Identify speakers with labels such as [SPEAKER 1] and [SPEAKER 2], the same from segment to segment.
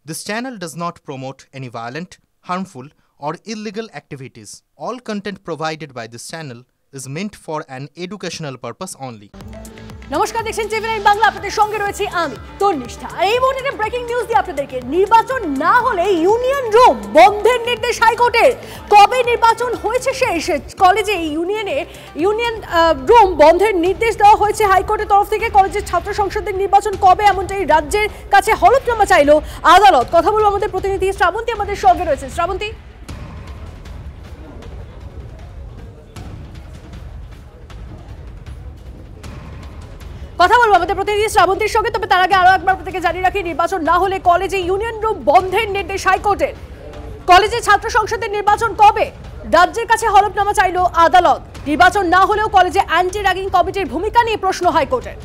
[SPEAKER 1] This channel does not promote any violent, harmful, or illegal activities. All content provided by this channel is meant for an educational purpose only.
[SPEAKER 2] নমস্কার, দেখছেন টিভি9 বাংলা, আপনাদের সঙ্গে রয়েছে আমি তন্নিষ্ঠা। এই মুহূর্তে ব্রেকিং নিউজ দিয়ে আপনাদেরকে নির্বাচন না হলে ইউনিয়ন রুম বন্ধের নির্দেশ হাইকোর্টের। কবে নির্বাচন হয়েছে শেষ, কলেজে ইউনিয়ন রুম বন্ধের নির্দেশ দেওয়া হয়েছে হাইকোর্টের তরফ থেকে। কলেজের ছাত্র সংসদের নির্বাচন কবে, এমনটাই রাজ্যের কাছে হলফনামা চাইল আদালত। কথা বলবো আমাদের প্রতিনিধি শ্রাবন্তী আমাদের সঙ্গে রয়েছে। শ্রাবন্তী, কথা বলবো আমাদের প্রতিনিধি শ্রাবন্তীর সঙ্গে। তবে তার আগে আরো একবার আপনাদেরকে জানিয়ে রাখি, নির্বাচন না হলে কলেজে ইউনিয়ন রুম বন্ধের নির্দেশ হাইকোর্টের। কলেজে ছাত্র সংসদের নির্বাচন কবে, রাজ্যের কাছে হলফনামা চাইল আদালত। নির্বাচন না হলেও কলেজে অ্যান্টি র্যাগিং কমিটির ভূমিকা নিয়ে প্রশ্ন হাইকোর্টের।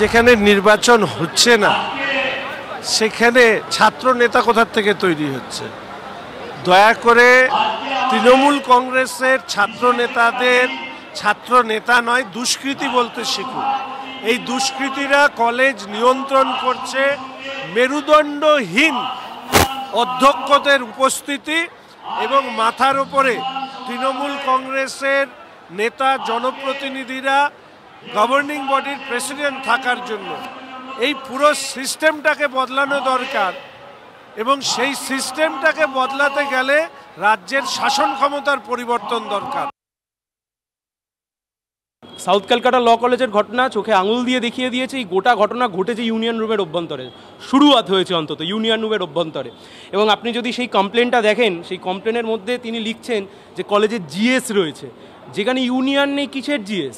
[SPEAKER 3] যেখানে নির্বাচন হচ্ছে না সেখানে ছাত্র নেতা কোথা থেকে তৈরি হচ্ছে? দয়া করে তৃণমূল কংগ্রেসের ছাত্র নেতাদের ছাত্র নেতা নয়, দুষ্কৃতী বলতে শিখুন। এই দুষ্কৃতীরা কলেজ নিয়ন্ত্রণ করছে, মেরুদণ্ডহীন অধ্যক্ষদের উপস্থিতি এবং মাথার উপরে তৃণমূল কংগ্রেসের নেতা জনপ্রতিনিধিরা গভর্নিং বডির প্রেসিডেন্ট থাকার জন্য এই পুরো সিস্টেমটাকে বদলানো দরকার। এবং সেই সিস্টেমটাকে বদলাতে গেলে রাজ্যের শাসন ক্ষমতার পরিবর্তন দরকার।
[SPEAKER 4] সাউথ ক্যালকাটা ল কলেজের ঘটনা চোখে আঙুল দিয়ে দেখিয়ে দিয়েছে। এই গোটা ঘটনা ঘটেছে ইউনিয়ন রুমের অভ্যন্তরে, শুরুয়াত হয়েছে অন্তত ইউনিয়ন রুমের অভ্যন্তরে। এবং আপনি যদি সেই কমপ্লেনটা দেখেন, সেই কমপ্লেনের মধ্যে তিনি লিখছেন যে কলেজে জিএস রয়েছে, যেখানে ইউনিয়ন নেই। কিসের জিএস?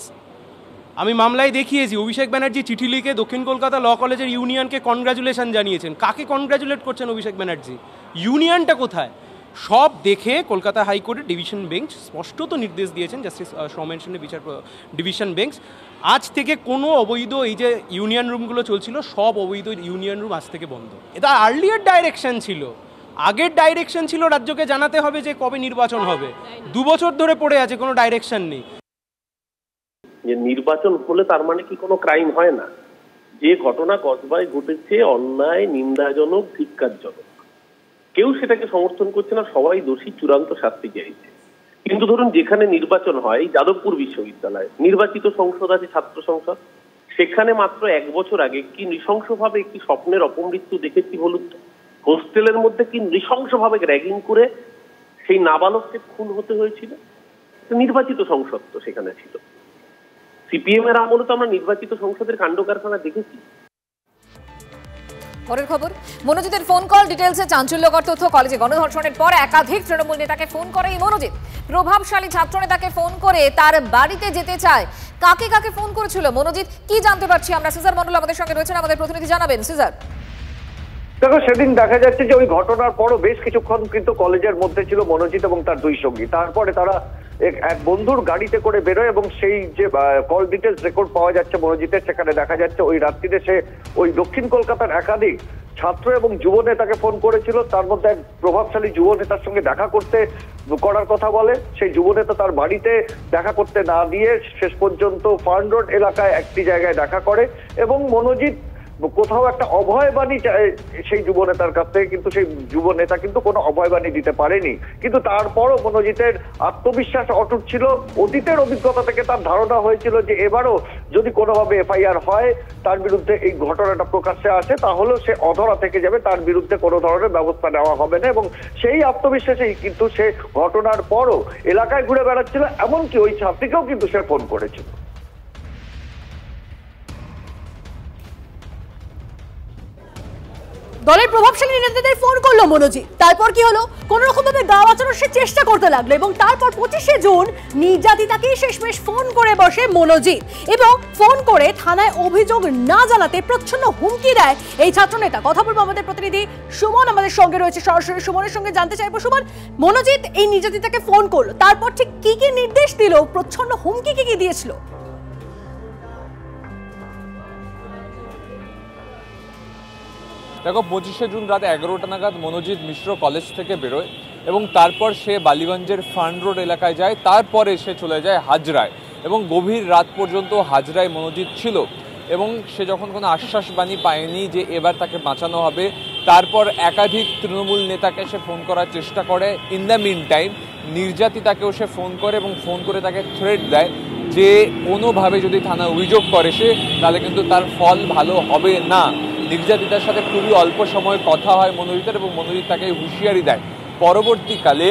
[SPEAKER 4] আমি মামলায় দেখিয়েছি, অভিষেক ব্যানার্জি চিঠি লিখে দক্ষিণ কলকাতা ল কলেজের ইউনিয়নকে কনগ্র্যাচুলেশন জানিয়েছেন। কাকে কনগ্র্যাচুলেট করছেন অভিষেক ব্যানার্জি? ইউনিয়নটা কোথায়? সব দেখে কলকাতা হাইকোর্টের ডিভিশন বেঞ্চ স্পষ্টত নির্দেশ দিয়েছেন, জাস্টিস সৌমেন সেনের ডিভিশন বেঞ্চ, আজ থেকে কোনো অবৈধ এই যে ইউনিয়ন রুমগুলো চলছিল, সব অবৈধ ইউনিয়ন রুম আজ থেকে বন্ধ। এটা আর্লিয়ার ডাইরেকশন ছিল, আগের ডাইরেকশন ছিল রাজ্যকে জানাতে হবে যে কবে নির্বাচন হবে। 2 বছর ধরে পড়ে আছে, কোনো ডাইরেকশন নেই।
[SPEAKER 5] যে নির্বাচন হলে তার মানে কি কোনো ক্রাইম হয় না? যে ঘটনা কসবায় ঘটেছে অন্যায়, নিন্দাজনক, ধিক্কারজনক, কেউ সেটাকে সমর্থন করছে না, সবাই দোষী, চূড়ান্ত শাস্তি চাইছে। কিন্তু ধরুন যেখানে নির্বাচন হয়, যাদবপুর বিশ্ববিদ্যালয় নির্বাচিত সংসদ আছে, ছাত্র সংসদ, সেখানে মাত্র 1 বছর আগে কি নৃশংসভাবে একটি স্বপ্নের অপমৃত্যু দেখেছি বলুন তো? হোস্টেলের মধ্যে কি নৃশংসভাবে র্যাগিং করে সেই নাবালককে খুন হতে হয়েছিল। নির্বাচিত সংসদ তো সেখানে ছিল। সিপিএম এর আমলে তো আমরা নির্বাচিত সংসদের কাণ্ড কারখানা দেখেছি।
[SPEAKER 6] পরের খবর, মনোজিতের ফোন কল ডিটেইলসে চাঞ্চল্যকর তথ্য। কলেজে গণধর্ষণের পর একাধিক তৃণমূল নেতাকে ফোন করে এই মনোজিৎ। প্রভাবশালী ছাত্র নেতাকে ফোন করে তার বাড়িতে যেতে চায়। কাকে কাকে ফোন করেছিল মনোজিৎ, কি জানতে পারছি আমরা? সিজার মন্ডল আমাদের সঙ্গে রয়েছেন, আমাদের প্রতিনিধি জানাবেন। সিজার,
[SPEAKER 7] দেখো, সেদিন দেখা যাচ্ছে যে ওই ঘটনার পরও বেশ কিছুক্ষণ কিন্তু কলেজের মধ্যে ছিল মনোজিৎ এবং তার 2 সঙ্গী। তারপরে তারা এক বন্ধুর গাড়িতে করে বেরোয় এবং সেই যে কল ডিটেলস রেকর্ড পাওয়া যাচ্ছে মনোজিতের, সেখানে দেখা যাচ্ছে ওই রাত্রিতে সে ওই দক্ষিণ কলকাতার একাধিক ছাত্র এবং যুব নেতাকে ফোন করেছিল। তার মধ্যে এক প্রভাবশালী যুব নেতার সঙ্গে দেখা করার কথা বলে। সেই যুব নেতা তার বাড়িতে দেখা করতে না দিয়ে শেষ পর্যন্ত ফার্ন রোড এলাকায় একটি জায়গায় দেখা করে এবং মনোজিৎ কোথাও একটা অভয়বাণী সেই যুব নেতার কাছ থেকে, কিন্তু সেই যুব নেতা কিন্তু কোনো অভয়বাণী দিতে পারেনি। কিন্তু তারপরও মনোজিতের আত্মবিশ্বাস অটুট ছিল। অতীতের অভিজ্ঞতা থেকে তার ধারণা হয়েছিল যে এবারও যদি কোনোভাবে এফআইআর হয়, তার বিরুদ্ধে এই ঘটনাটা প্রকাশ্যে আসে, তাহলেও সে অধরা থেকে যাবে, তার বিরুদ্ধে কোনো ধরনের ব্যবস্থা নেওয়া হবে না। এবং সেই আত্মবিশ্বাসেই কিন্তু সে ঘটনার পরও এলাকায় ঘুরে বেড়াচ্ছিল, এমনকি ওই ছাত্রীকেও কিন্তু সে ফোন করেছিল।
[SPEAKER 2] দলের প্রভাবশালী নেতাদের ফোন করলো মনোজিৎ। তারপর কি হলো? কোন রকম ভাবে গা বাঁচানোর সে চেষ্টা করতে লাগলো এবং তারপর 25শে জুন নির্যাতিতাকে শেষমেশ ফোন করে বসে মনোজিৎ এবং ফোন করে থানায় অভিযোগ না জানাতে প্রচ্ছন্ন হুমকি দেয় এই ছাত্রনেতা। কথা বলবো আমাদের প্রতিনিধি সুমন আমাদের সঙ্গে রয়েছে, সরাসরি সুমনের সঙ্গে জানতে চাইবো। সুমন, মনোজিৎ এই নির্যাতিতাকে ফোন করলো, তারপর ঠিক কি কি নির্দেশ দিল, প্রচ্ছন্ন হুমকি কি কি দিয়েছিল?
[SPEAKER 8] দেখো, 25শে জুন রাত 11টা নাগাদ মনোজিৎ মিশ্র কলেজ থেকে বেরোয় এবং তারপর সে বালিগঞ্জের ফার্ন রোড এলাকায় যায়। তারপরে সে চলে যায় হাজরায় এবং গভীর রাত পর্যন্ত হাজরায় মনোজিৎ ছিল। এবং সে যখন কোনো আশ্বাসবাণী পায়নি যে এবার তাকে বাঁচানো হবে, তারপর একাধিক তৃণমূল নেতাকে সে ফোন করার চেষ্টা করে। ইন দ্য মিন টাইম নির্যাতিতাকেও সে ফোন করে এবং ফোন করে তাকে থ্রেট দেয় যে কোনোভাবে যদি থানা অভিযোগ করে সে, তাহলে কিন্তু তার ফল ভালো হবে না। নির্যাতিতার সাথে খুবই অল্প সময় কথা হয় মনোজিতের এবং মনোজিৎ তাকে হুঁশিয়ারি দেয়। পরবর্তীকালে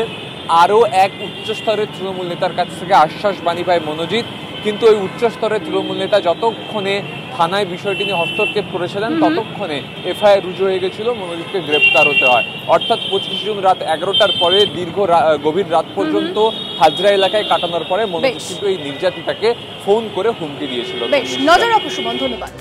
[SPEAKER 8] আরও এক উচ্চস্তরের তৃণমূল নেতার কাছ থেকে আশ্বাসবাণী পায় মনোজিৎ, কিন্তু ওই উচ্চস্তরের তৃণমূল নেতা যতক্ষণে থানায় বিষয়টি নিয়ে হস্তক্ষেপ করেছিলেন ততক্ষণে এফআইআর রুজু হয়ে গেছিল, মনোজিৎকে গ্রেপ্তার হতে হয়। অর্থাৎ 25 জুন রাত 11টার পরে দীর্ঘ গভীর রাত পর্যন্ত হাজরা এলাকায় কাটানোর পরে মনোজিৎ কিন্তু এই নির্যাতিতাকে ফোন করে হুমকি দিয়েছিল।
[SPEAKER 2] নজর রাখো সুমন, ধন্যবাদ।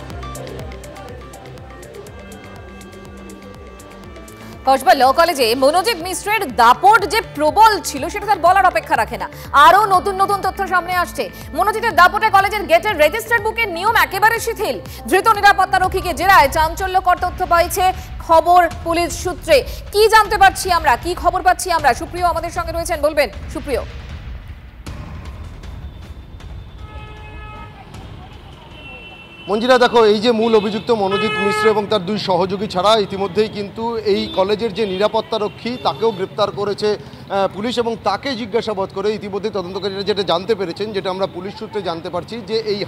[SPEAKER 6] কসবা ল কলেজে মনোজিৎ মিশ্রের দাপট যে প্রবল ছিল সেটা তার বলার অপেক্ষা রাখে না। আরো নতুন নতুন তথ্য সামনে আসছে। মনোজিতের দাপটে কলেজের গেটের রেজিস্টার বুকের নিয়ম একেবারে শিথিল। ধৃত নিরাপত্তারক্ষীকে জেরায় চাঞ্চল্যকর তথ্য পাইছে খবর পুলিশ সূত্রে। কি জানতে পারছি আমরা, কি খবর পাচ্ছি আমরা? সুপ্রিয় আমাদের সঙ্গে রয়েছেন, বলবেন সুপ্রিয়।
[SPEAKER 9] মঞ্জিরা, দেখো, এই যে মূল অভিযুক্ত মনোজিৎ মিশ্র এবং তার দুই সহযোগী ছাড়া ইতিমধ্যেই কিন্তু এই কলেজের যে নিরাপত্তারক্ষী তাকেও গ্রেপ্তার করেছে পুলিশ, এবং তাকে জিজ্ঞাসাবাদ করে ইতিমধ্যে তদন্তকারীরা যেটা জানতে পেরেছেন, যেটা আমরা পুলিশ সূত্রে জানতে পারছি, যে এই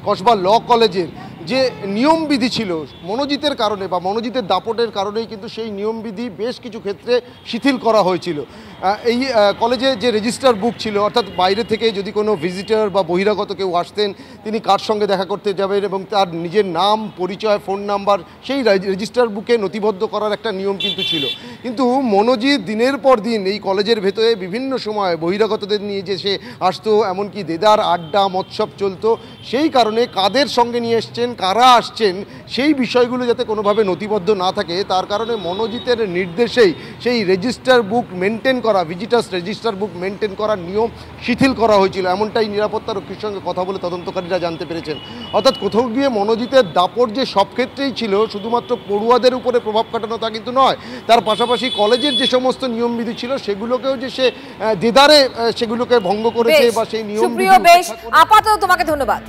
[SPEAKER 9] কসবা ল কলেজের যে নিয়মবিধি ছিল মনোজিতের কারণে বা মনোজিতের দাপটের কারণেই কিন্তু সেই নিয়মবিধি বেশ কিছু ক্ষেত্রে শিথিল করা হয়েছিল। এই কলেজে যে রেজিস্টার বুক ছিল, অর্থাৎ বাইরে থেকে যদি কোনো ভিজিটর বা বহিরাগত কেউ আসতেন, তিনি কার সঙ্গে দেখা করতে যাবেন এবং তার নিজের নাম, পরিচয়, ফোন নাম্বার সেই রেজিস্টার বুকে নথিবদ্ধ করার একটা নিয়ম কিন্তু ছিল। কিন্তু মনোজিৎ দিনের পর দিন এই কলেজের ভেতরে বিভিন্ন সময় বহিরাগতদের নিয়ে যে সে আসতো, এমনকি দেদার আড্ডা মৎসব চলতো, সেই কারণে কাদের সঙ্গে নিয়ে এসছেন, কারা আসছেন, সেই বিষয়গুলো যাতে কোনোভাবে নথিবদ্ধ না থাকে, তার কারণে মনোজিতের নির্দেশেই সেই রেজিস্টার বুক মেনটেন করা, ভিজিটার্স রেজিস্টার বুক মেনটেন করার নিয়ম শিথিল করা হয়েছিল, এমনটাই নিরাপত্তারক্ষীর সঙ্গে কথা বলে তদন্তকারীরা জানতে পেরেছেন। অর্থাৎ কোথাও গিয়ে মনোজিতের দাপট যে সব ক্ষেত্রেই ছিল, শুধুমাত্র পড়ুয়াদের উপরে প্রভাব কাটানো তা কিন্তু নয়, তার পাশাপাশি কলেজের যে সমস্ত নিয়মবিধি ছিল সেগুলোকেও যে সে দেদারে সেগুলোকে ভঙ্গ করেছে বা সেই নিয়ম।
[SPEAKER 6] সুপ্রিয়, বেশ, আপাতত তোমাকে ধন্যবাদ।